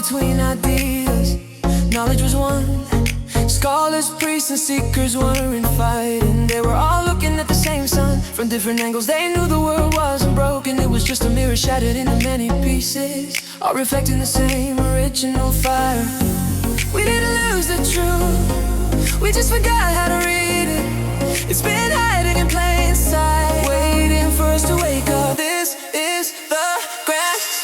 between ideas. Knowledge was one. Scholars, priests, and seekers weren't fighting. They were all looking at the same sun. From different angles they knew the world wasn't broken. It was just a mirror shattered into many pieces, all reflecting the same original fire. We didn't lose the truth, we just forgot how to read it. It's been hiding in plain sight, waiting for us to wake up. This is the grass.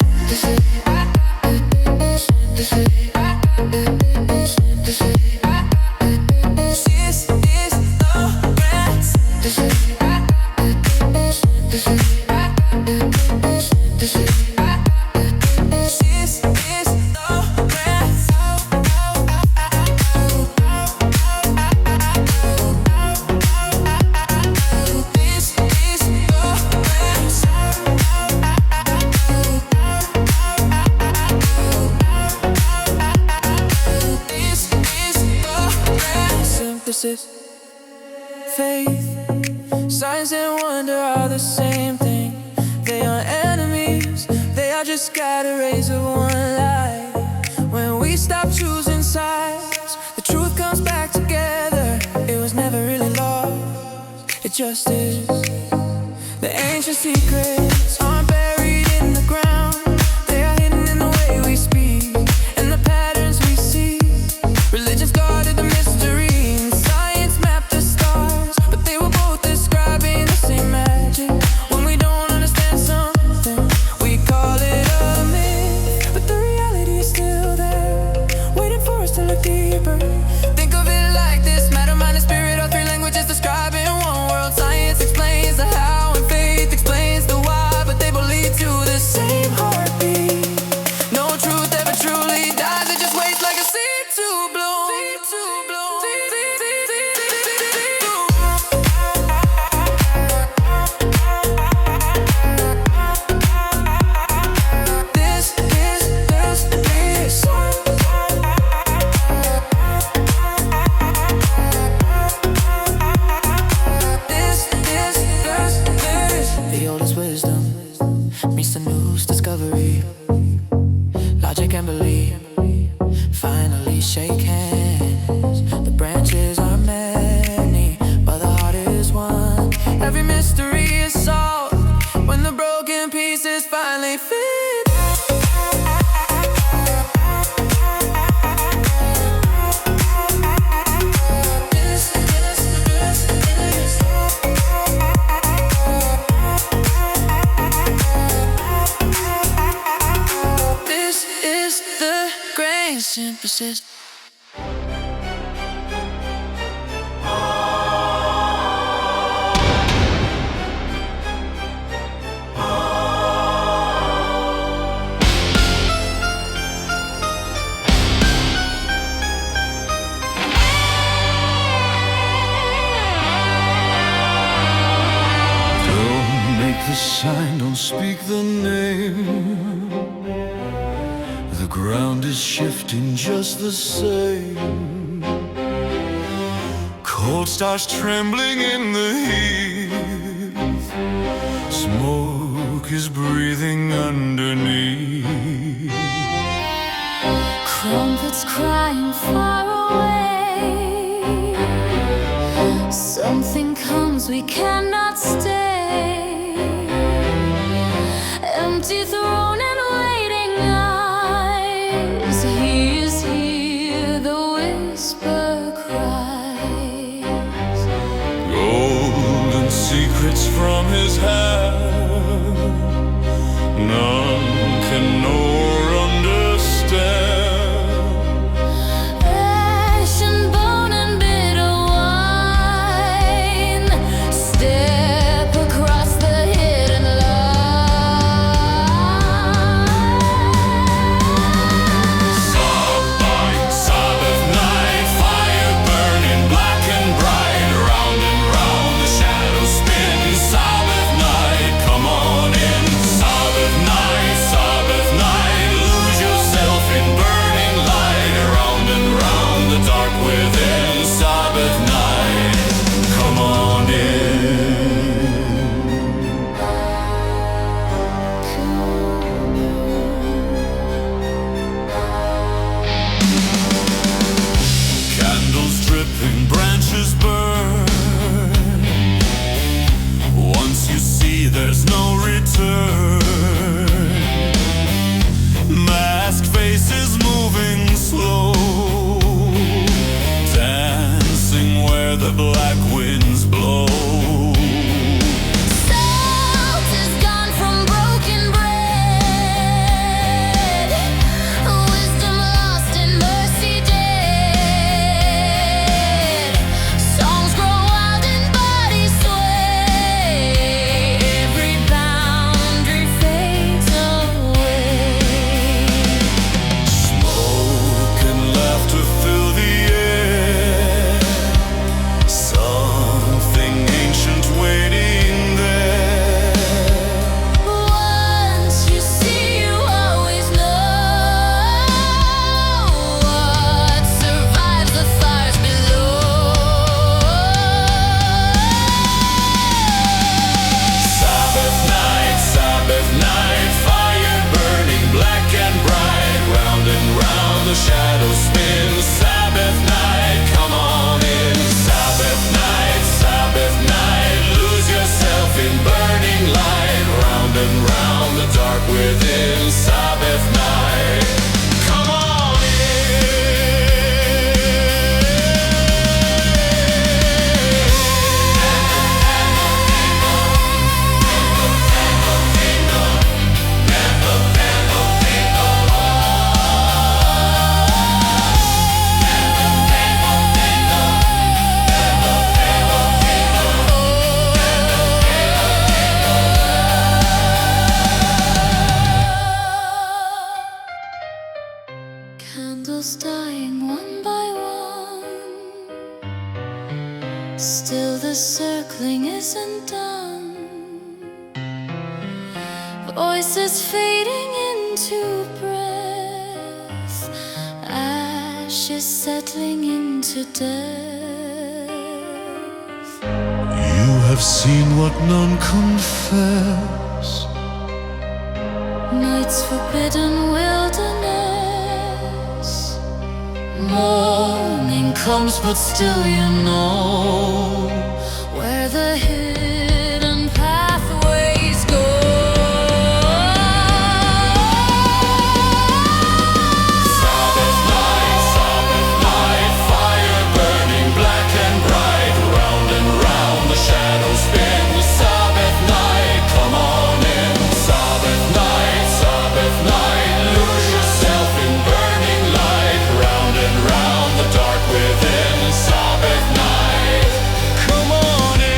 This is faith, science and wonder are the same thing. They are enemies, they are just scattered rays of one light. When we stop choosing sides, the truth comes back together. It was never really lost, it just is. The ancient secrets aren't buried in the ground, they are hidden in the way we speak and the patterns we see. Religion's guarded the mystery, discovery, logic and belief finally shake hands. The branches are many, but the heart is one. Every mystery is solved when the broken pieces finally fit. Synthesis. Don't make the sign, don't speak the name. The ground is shifting just the same. Cold stars trembling in the heat. Smoke is breathing underneath. Trumpets crying far away. Something comes we cannot stay. Empty throne and waiting eyes. He is here, the whisper cries. Golden secrets from his hand, none can know or understand. Ash and bone and bitter wine. Step across the hidden line. Sabbath night, fire burning black and bright. Round and round the shadows spin. Sabbath night, come on in. Sabbath night, Still the circling isn't done. Voices fading into breath, ashes settling into death. You have seen what none confess, Night's forbidden wilderness. Morning comes, but still you know where the hidden pathways go. Sabbath night, fire burning black and bright. Round and round the shadows spin. Sabbath night, come on in. Sabbath night, lose yourself in burning light. Round and round the dark within. Sabbath night, come on in.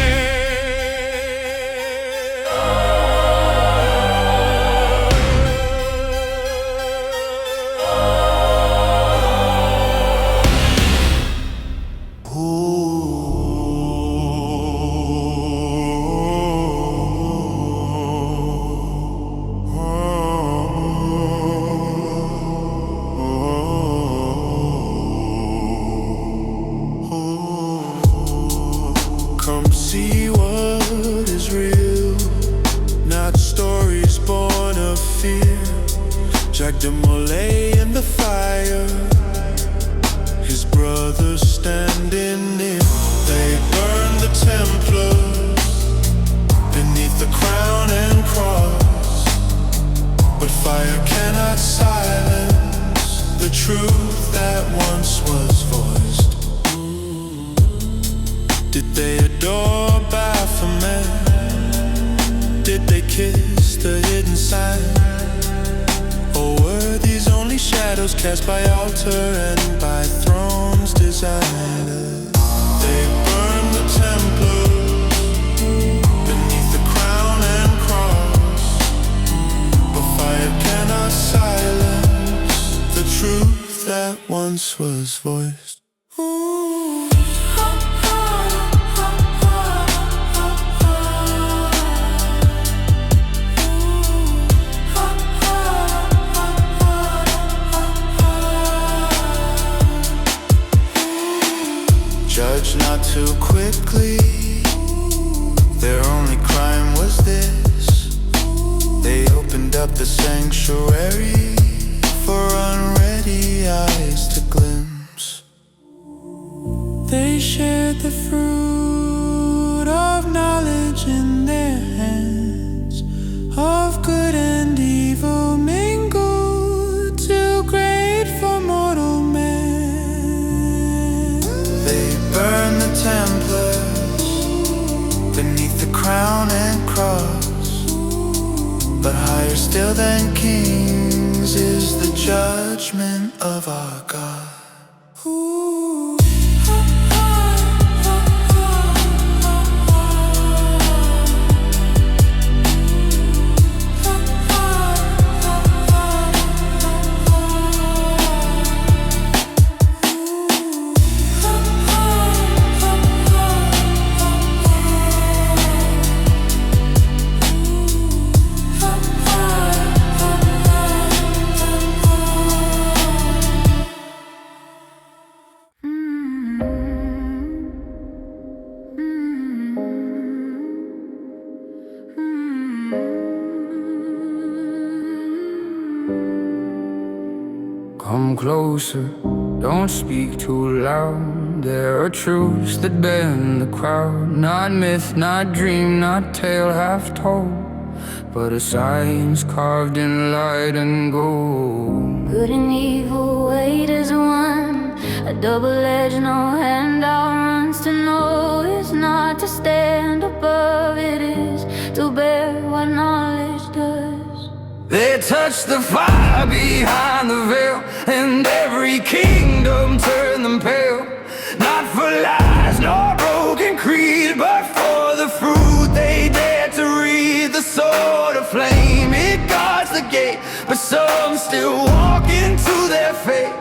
Come see what is real, not stories born of fear. Jack de Molay in the fire, his brothers standing near. They burn the Templars beneath the crown and cross, but fire cannot silence the truth that once was voiced. Did they adore Baphomet? Did they kiss the hidden sign? Or were these only shadows cast by altar and by thrones designed? They burned the Templars beneath the crown and cross, but fire cannot silence the truth that once was voiced. Judge not too quickly, their only crime was this: they opened up the sanctuary for unready eyes to glimpse. They shared the fruit of knowledge in their hands, of good and evil mingled, too great for mortal man. They burn the Templars beneath the crown and cross, but higher still than kings is the judgment of our God. Come closer, don't speak too loud. There are truths that bend the crowd. Not myth, not dream, not tale half told, but a science carved in light and gold. Good and evil weight as one, a double edge, no handout runs to know. It's not to stand above, it is to bear what knowledge does. They touch the fire behind the veil, and every kingdom turned them pale. Not for lies nor broken creed, but for the fruit they dare to read. The sword of flame, it guards the gate, but some still walk into their fate.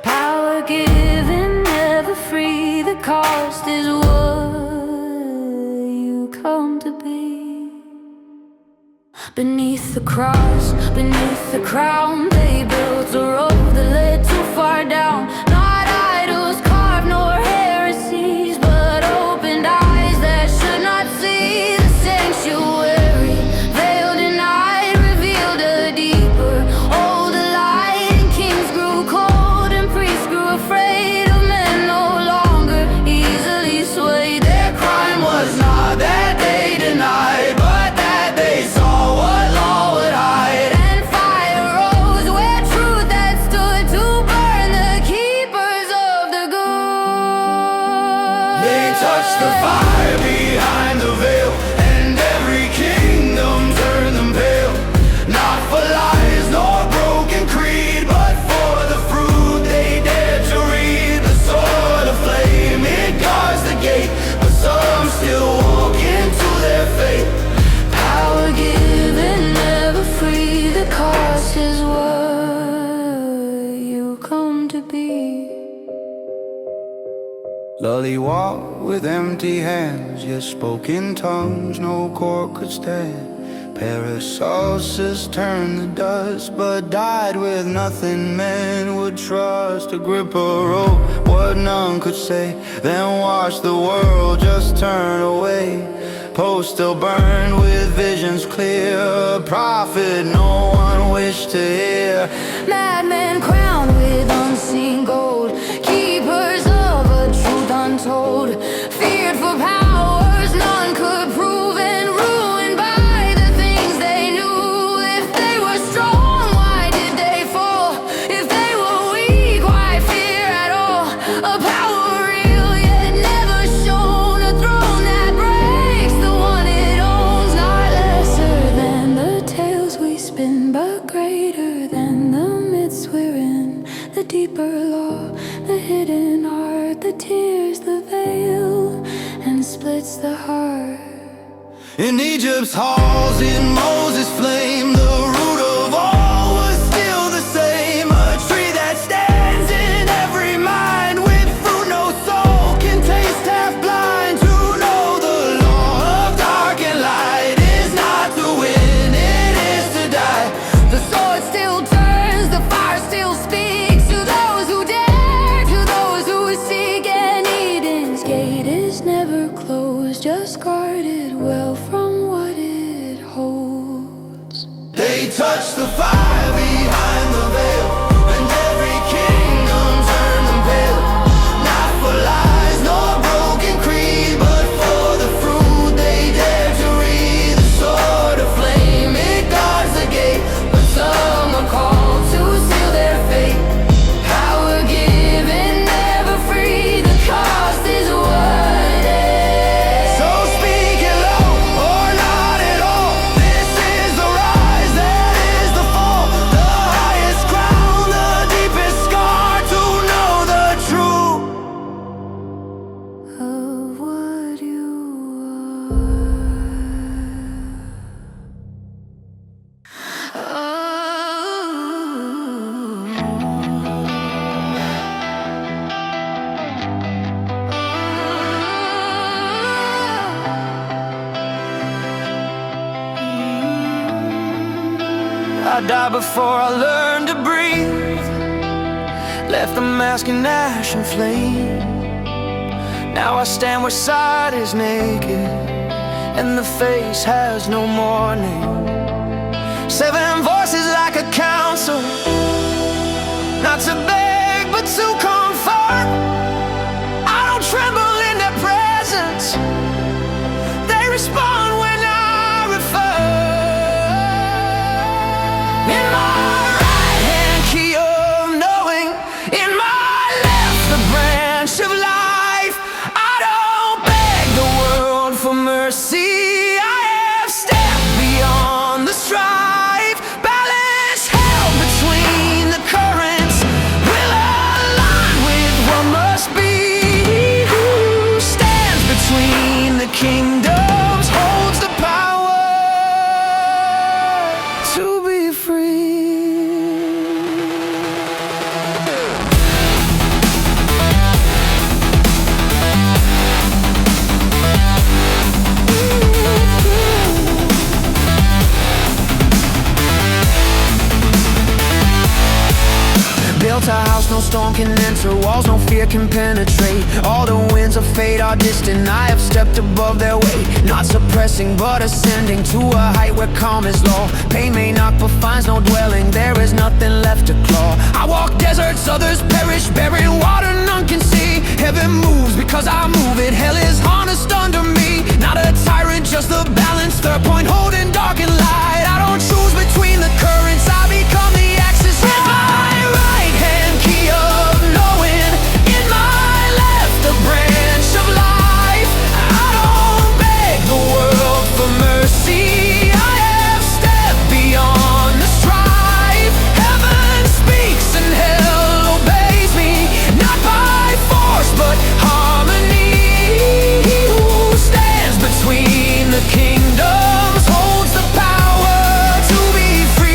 Power given, never free, the cost is what Beneath the cross, beneath the crown, they built a road that led too far down. Not idols carved nor heresies, but opened eyes that should not see. The sanctuary, veiled in night, revealed a deeper, older light. And kings grew cold and priests grew afraid of men no longer easily swayed. Their crime was not that they denied, but that they saw what law would hide. And fire rose where truth had stood to burn the keepers of the good. They touched the fire behind the veil, and every kingdom turned them pale. Not for lies nor broken creed, but for the fruit they dared to read. The sword of flame, it guards the gate, but some still walk into their fate. Power given, never free. The cost is what you come to be. Lully walked with empty hands, yet spoke in tongues no court could stand. Paracelsus turned the dust, but died with nothing men would trust. Agrippa wrote what none could say, then watched the world just turn away. Post still burned with visions clear, a prophet no one wished to hear. Madmen crowned with unseen gold, keepers of a truth untold. Feared for powers none could prove, and ruined by the things they knew. If they were strong, why did they fall? If they were weak, why fear at all? A power real yet never shown, a throne that breaks the one it owns. Not lesser than the tales we spin, but greater than the myths we're in. The deeper law, the hidden art, the tears, the veil, and splits the heart. In Egypt's halls, in Moses' flame, the root of all was still the same. A tree that stands in every mind, with fruit no soul can taste, half blind. To know the law of dark and light is not to win, it is to die. The sword still turns, the fire still speaks to those who dare, to those who seek. And Eden's gate is never closed, just guarded well from what it holds. They touch the fire behind the veil, and every kingdom turned them pale. Not for lies nor broken creed, but for the fruit they dared to read. The sword of flame, it guards the gate, but some are called to seal their fate. Power given, never free. The cost is what it is. So speak it low or not at all. This is the rise, that is the fall. The highest crown, the deepest scar, to know the truth Of what you I died before I learned to breathe, left the mask in ash and flame. Now I stand where sight is naked, and the face has no more name. 7 voices like a counsel, not to beg but to comfort. I don't tremble in their presence, they respond when I refer. In my right hand, key of knowing, in my left, the branch of life. I don't beg the world for mercy, I have stepped beyond the strife. Balance held between the currents will align. lost, no storm can enter. Walls no fear can penetrate. All the winds of fate are distant. I have stepped above their weight, not suppressing but ascending to a height where calm is law. Pain may knock but finds no dwelling. There is nothing left to claw. I walk deserts, others perish. Buried water none can see. Heaven moves because I move it. Hell is harnessed under me. Not a tyrant, just the balance. Third point holding dark and light. I don't choose between the currents. I become the axis in my right hand, key of knowing. In my left, the branch of life. I don't beg the world for mercy. I have stepped beyond the strife. Heaven speaks and hell obeys me. Not by force but harmony. He who stands between the kingdoms holds the power to be free.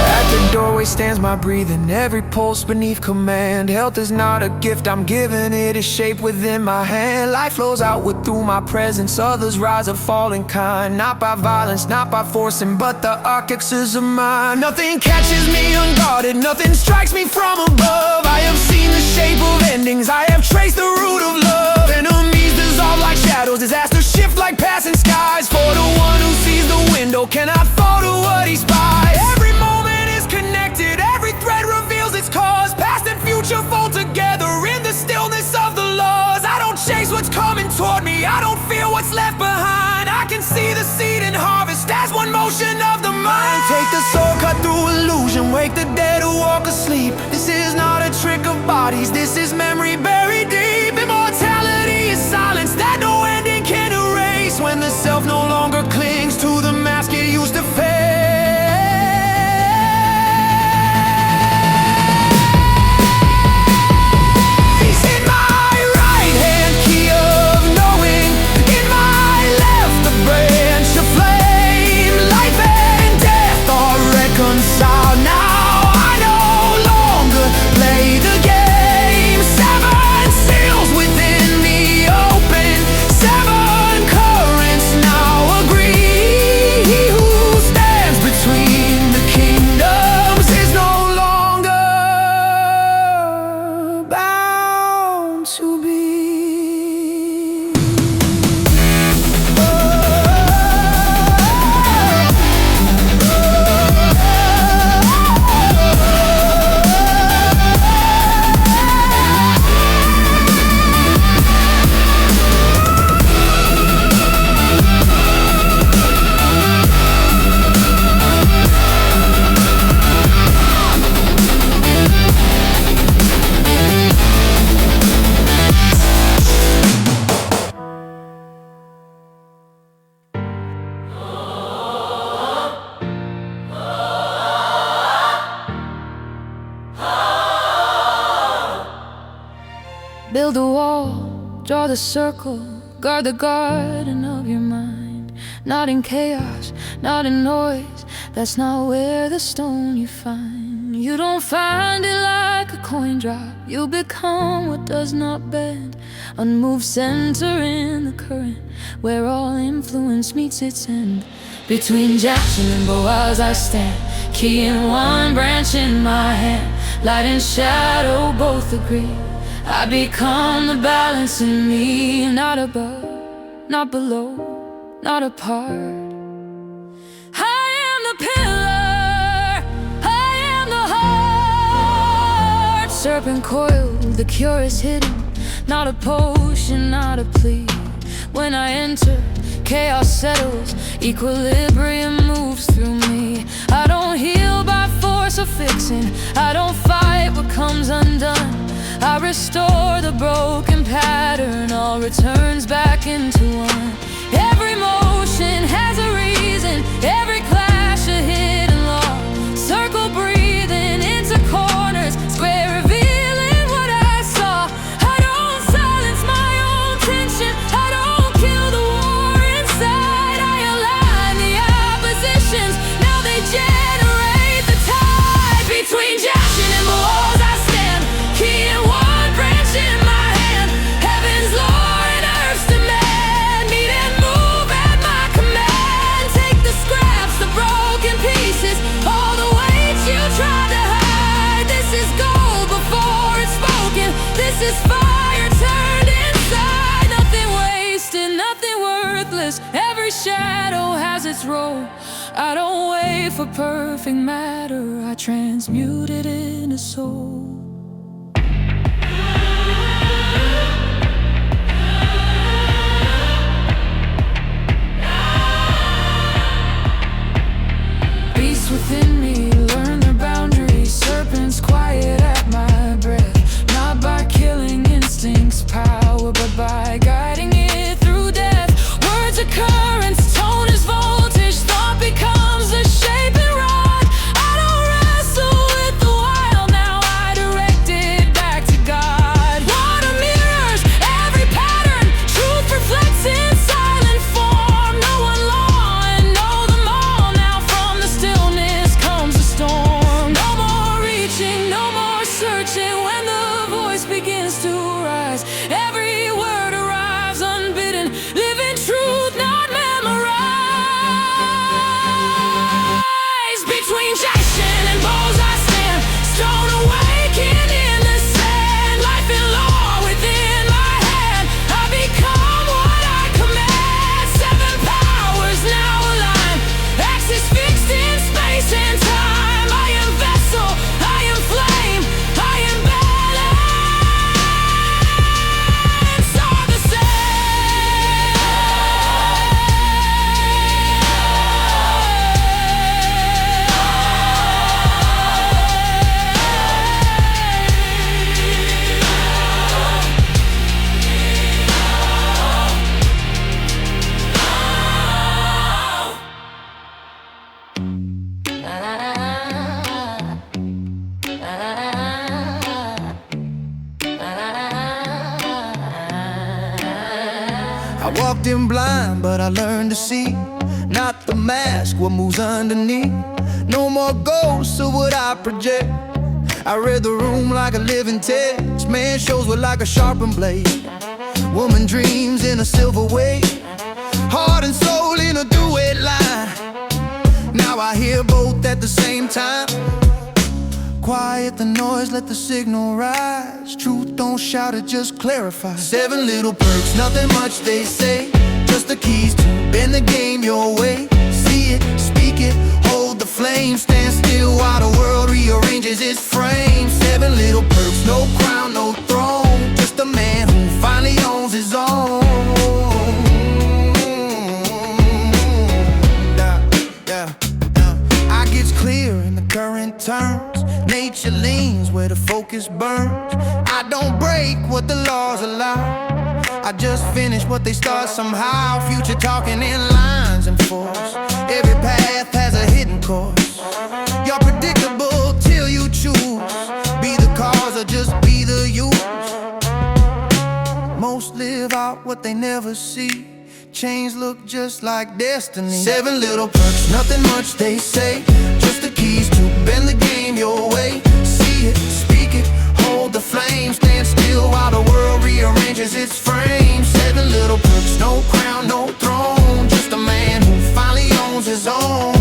At the doorway stands my breathing, every pulse beneath command. Health is not a gift I'm given, it is shaped within my hand. Life flows outward through my presence, others rise or fall in kind. Not by violence, not by forcing, but the architectures of mine. Nothing catches me unguarded, nothing strikes me from above. I have seen the shape of endings, I have traced the root of love. Enemies dissolve like shadows, disasters shift like passing skies. For the one who sees the window cannot fall to what he spies. Every moment is connected, every thread reveals its cause. Past and future fold together in the stillness of the laws. I don't chase what's coming toward me, I don't fear what's left behind. I can see the seed and harvest as one motion of the mind. Take the soul cut through illusion, wake the dead who walk asleep. This is not a trick of bodies, this is memory buried deep. Immortality is silence that no ending can erase. When the self no longer clings to the mask it used to face. In my right hand, key of knowing. In my left, the branch of flame. Life and death are reconciled now. I no longer play the game. Seven seals within the open. Seven currents now agree. He who stands between the kingdoms is no longer bound to be. Build a wall, draw the circle, guard the garden of your mind. Not in chaos, not in noise, that's not where the stone you find. You don't find it like a coin drop, you become what does not bend. Unmoved center in the current, where all influence meets its end. Between Jackson and Boaz I stand, key in one, branch in my hand. Light and shadow both agree. I become the balance in me, not above, not below, not apart. I am the pillar, I am the heart. Serpent coiled, the cure is hidden, not a potion, not a plea. When I enter, chaos settles, equilibrium moves through me. I don't heal by force or fixing, I don't fight what comes undone. I restore the broken pattern, all returns back into one. Every motion has a reason, every clash a hidden law. Circle breathing into corners, square revealing what I saw. I don't silence my own tension, I don't kill the war inside. I align the oppositions, now they generate the tide. Between Jackson and Boaz I stand, its role. I don't wait for perfect matter, I transmute it into soul. Beasts within me learn their boundaries, serpents quiet at my breath. Not by killing instincts' power, but by guiding it through death. Words are currents, tone is voltage, thought becomes the shaping rod. I don't wrestle with the wild, now I direct it back to God. Water mirrors every pattern, truth reflects in silent form. Know one law and know them all, now from the stillness comes a storm. No more reaching, no more searching, when the voice begins to rise. Every word arrives unbidden, living truth not memorized. Between Jackson and Bowles I stand, stone awakened in the sand. Life and law within my hand, I become what I command. Seven powers now align, axis fixed in space and time. I am vessel, I am flame, I am balance, all the I walked in blind, but I learned to see. Not the mask, what moves underneath. No more ghosts of what I project. I read the room like a living text. Man shows were like a sharpened blade. Woman dreams in a silver weight. Heart and soul in a duet line. Now I hear both at the same time. Quiet the noise, let the signal rise. Truth don't shout it, just clarify. Seven little perks, nothing much they say. Just the keys to bend the game your way. See it, speak it, hold the flame. Stand still while the world rearranges its frame. Seven little perks, no crown, no throne. Just a man who finally owns his own. I gets clear in the current terms. Nature leans where the focus burns. I don't break what the laws allow, I just finish what they start somehow. Future talking in lines and force. Every path has a hidden course. You're predictable till you choose. Be the cause or just be the use. Most live out what they never see. Chains look just like destiny. Seven little perks, nothing much they say. Just the keys to bend the game your way. See it, speak it, hold the flame. Stand still while the world rearranges its frame. Seven little perks, no crown, no throne. Just a man who finally owns his own.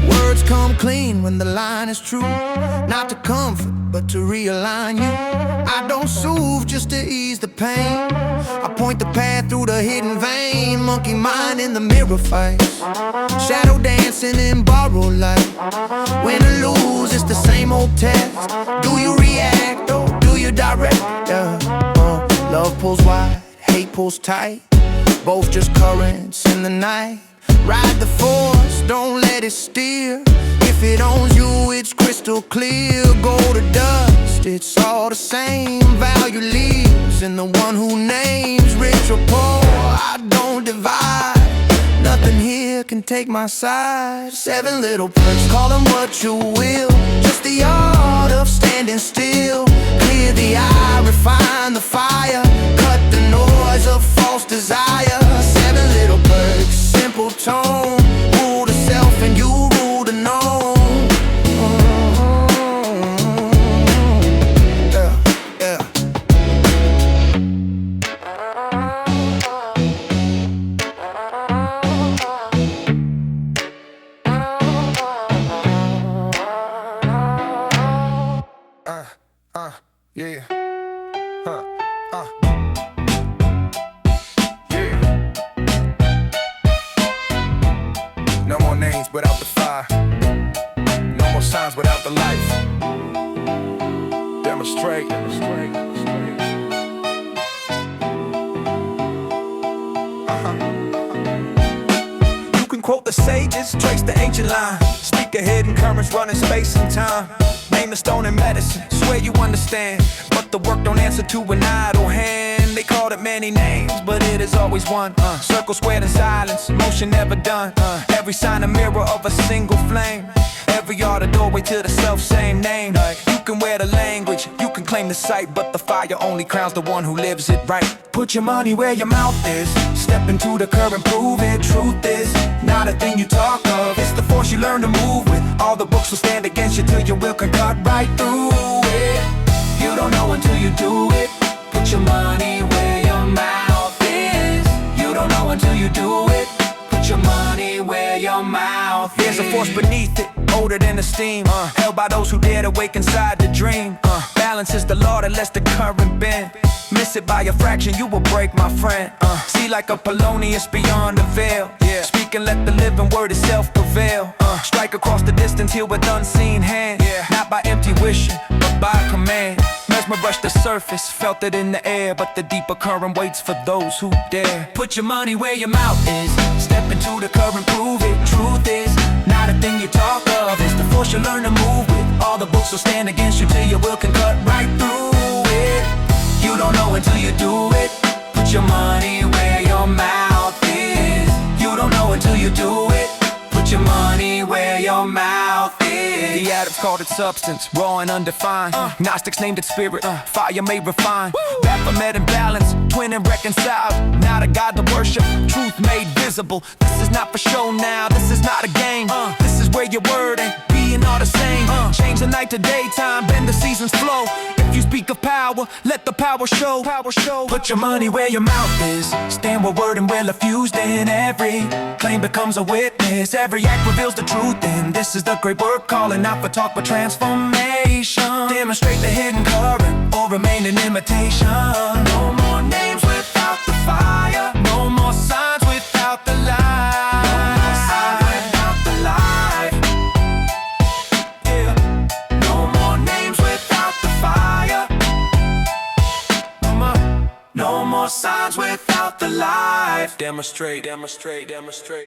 Words come clean when the line is true. Not to comfort, but to realign you. I don't soothe just to ease the pain. I point the path through the hidden vein. Monkey mind in the mirror fights. Shadow dancing in borrowed light. Win or lose, it's the same old test. Do you react or do you direct? Love pulls wide, hate pulls tight. Both just currents in the night. Ride the force, don't let it steer. If it owns you, it's crystal clear. Gold or dust, it's all the same. Value lives in the one who names. Rich or poor, I don't divide. Nothing here can take my side. Seven little perks, call them what you will. Just the art of standing still. Clear the eye, refine the fire. Cut the noise of false desire. Seven little perks, simple tone. Rule the self and you rule the known. Yeah. demonstrate. You can quote the sages, trace the ancient line, speak the hidden currents running space and time. Name the stone in medicine, swear you understand, but the work don't answer to an idle hand. They called it many names, but it is always one. Circle squared in silence, motion never done. Every sign a mirror of a single flame. Every art a doorway to the self-same name. You can wear the language, you can claim the sight, but the fire only crowns the one who lives it right. Put your money where your mouth is, step into the current, prove it. Truth is not a thing you talk of, it's the force you learn to move with. All the books will stand against you till your will can cut right through it. You don't know until you do it. Put your money where your mouth is. You don't know until you do it. Put your money where your mouth is. There's a force beneath it, older than the steam, held by those who dare to wake inside the dream. Balance is the law that lets the current bend. Miss it by a fraction, you will break, my friend. See like a Polonius beyond the veil. Speak and let the living word itself prevail. Strike across the distance, heal with unseen hand. Not by empty wishing, but by command. Mesmer brushed the surface, felt it in the air, but the deeper current waits for those who dare. Put your money where your mouth is, step into the current, prove it. Truth is not a thing you talk of, it's the force you learn to move with. All the books will stand against you till your will can cut right through it. You don't know until you do it. Put your money where your mouth is. You don't know until you do it. Put your money where your mouth is. The atoms called it substance, raw and undefined. Gnostics named it spirit, fire made refined. Baphomet and balance, twin and reconciled. Not a god to worship, truth made visible. This is not for show now, this is not a game. This is where your word and being all the same. Change the night to daytime, bend the seasons flow. If you speak of power, let the power show. Put your money where your mouth is, stand where word and will are fused in. Every claim becomes a witness, every act reveals the truth. And this is the great work, calling out for talk but transformation. Demonstrate the hidden current, or remain an imitation. No more names without the fire, no more signs without the light. No more signs without the light. Yeah. No more names without the fire. No more signs without the light. Demonstrate.